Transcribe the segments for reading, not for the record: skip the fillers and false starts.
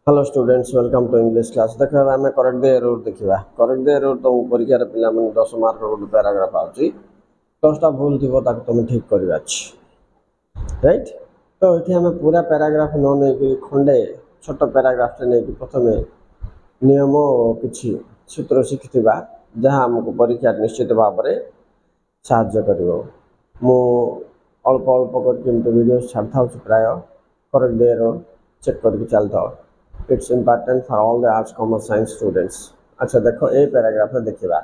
Hello students welcome to English class देखो आम correct the error देखा करेक्ट द एरर तुम परीक्षा पिला 10 मार्क गोटे पैराग्राफ आउची 10टा भूल थी तुम ठीक करवा राइट। तो ये आम पूरा पैराग्राफ न नहीं खंडे छोट पैराग्राफ नहीं प्रथम नियम किसी सूत्र शिखि जहाँ आमको परीक्षा निश्चित भाव में साहाय्य कर अल्प अल्प कर वीडियो छाड़ था प्राय करेक्ट द एरर चेक करके चलता it's important for all the arts commerce science students. अच्छा देखो ये पैराग्राफ देखा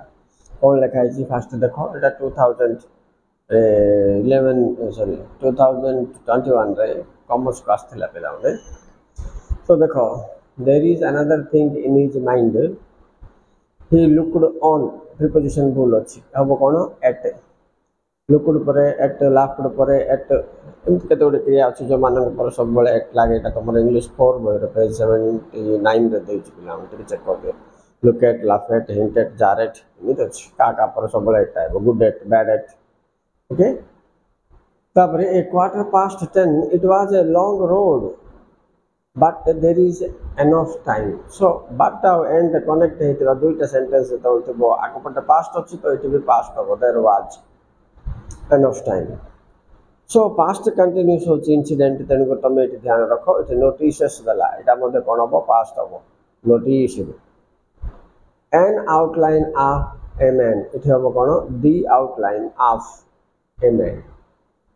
कौन लिखाई फास्ट देखो यहाँ 2011 सॉरी 2021 रे कॉमर्स को आसला पे। तो देखो there is another thing in his mind he looked on preposition भूल अच्छी हम कौन एट लुक्ड पर एट लाफ्ड पर एट एमती केते क्रिया अच्छी जो मान सब एट लगे तुम इंग्लिश 4 बही पेज 79 पे चेक कर दियो look at laugh at hint at jar at एमती अच्छी क्या पर सब एट आए good at bad at okay. तापर a quarter past 10 it was a long road but there is enough time. So but आउ एंड कनेक्ट होता दुईटा सेंटेंस जो आगपटे पास्ट अच्छी तो ये भी पास्ट हम there was enough time. So past continuous हो इंसिडेंट तेणुक तुम ये ध्यान रख ये नोटिस देला यहाँ कौन हम पास्ट हम notice an outline of a man ये हम कौन the outline of a man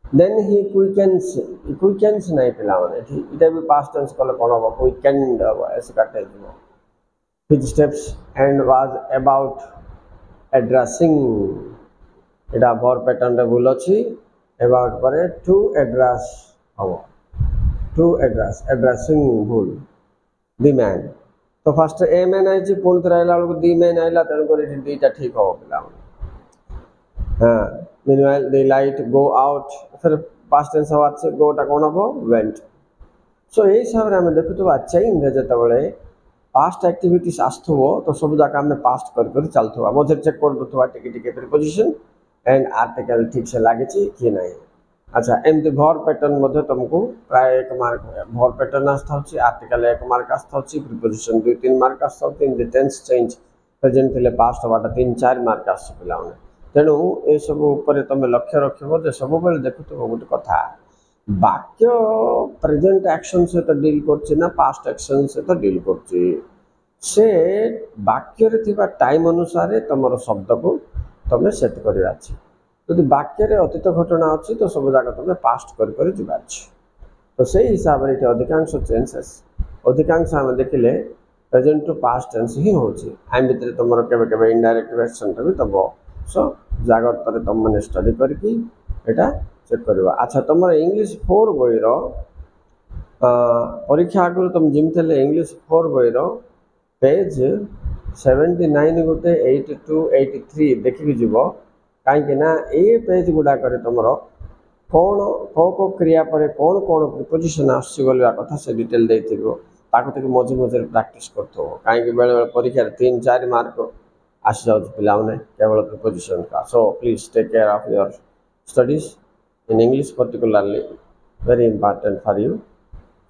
then he quickens नहीं पिला ये भी पास्ट टेंस कले कौन हम क्विकेंड हम ऐसे काटे his steps and was about addressing यहाँ भर पैटर्न रे भूल अच्छी अबाउट पर टू एड्रेस हम टू एड्रेस एड्रेसिंग भूल दी मैन। तो फास्ट ए मैन आई पुणी थे आइला बेलू दी मैन आइला तेणुक दुईटा ठीक हम पिला। हाँ मीनवाइल दी लाइट गो आउट फिर पास्ट टेंस हवा अच्छे गोटा कौन हम वेंट। सो यही हिसाब से आम देखुवा चेन जो पास्ट एक्टिविटीज आसुव तो सब जाक आम पास्ट कर चलुवा मझे चेक कर टिके प्रीपोजिशन एंड आर्टिकल ठीक से लगे कि ना। अच्छा एमती भर पैटर्न तुमको प्राय 1 मार्क भर पैटर्न आसता आर्टिकल 1 मार्क आसता प्रीपोजिशन 2-3 मार्क आसता टेंस चेंज प्रेजेंट थे पास्ट हवाटा 3-4 मार्क आस पे तेणु ये सब तुम लक्ष्य रख सब देखु गोटे कथा वाक्य प्रेजेंट एक्शन सहित डील कर पास्ट एक्शन सहित डील कर वाक्य टाइम अनुसार तुम शब्द को तुम सेट कर जदि वाक्य अतीत घटना अच्छी तो सब जगह तुम पास्ट कर जा। तो से हिसाब से अधिकांश चेंजेस अधिकांश आम देखिले प्रेजेंट टू पास्ट टेंस ही होची आम भितर तुम के इनडायरेक्ट एक्शन भी तब। सो जाग्रत तुम मैंने स्टडी करके चेक कर। अच्छा तुम इंग्लिश 4 बही परीक्षा आगु तुम जमी इंग्लिश 4 बही पेज 79 गोटे 82-83 देखिकी जीव कहीं ये पेज गुड़ाक तुम कौन कौ क्रिया पर कौन कौन प्रिपोजिशन आसवा कथा से डिटेल देती मझे मझे प्राक्ट कर कहीं बेले बेले परीक्षा 3-4 मार्क आसी जाऊँ पे केवल प्रिपोजिशन का। So please take care of your studies in English particularly very important for you.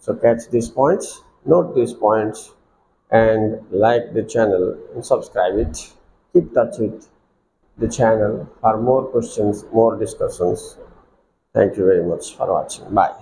So catch this points note this points and like the channel and subscribe it. Keep touch with the channel for more questions, more discussions. Thank you very much for watching. Bye.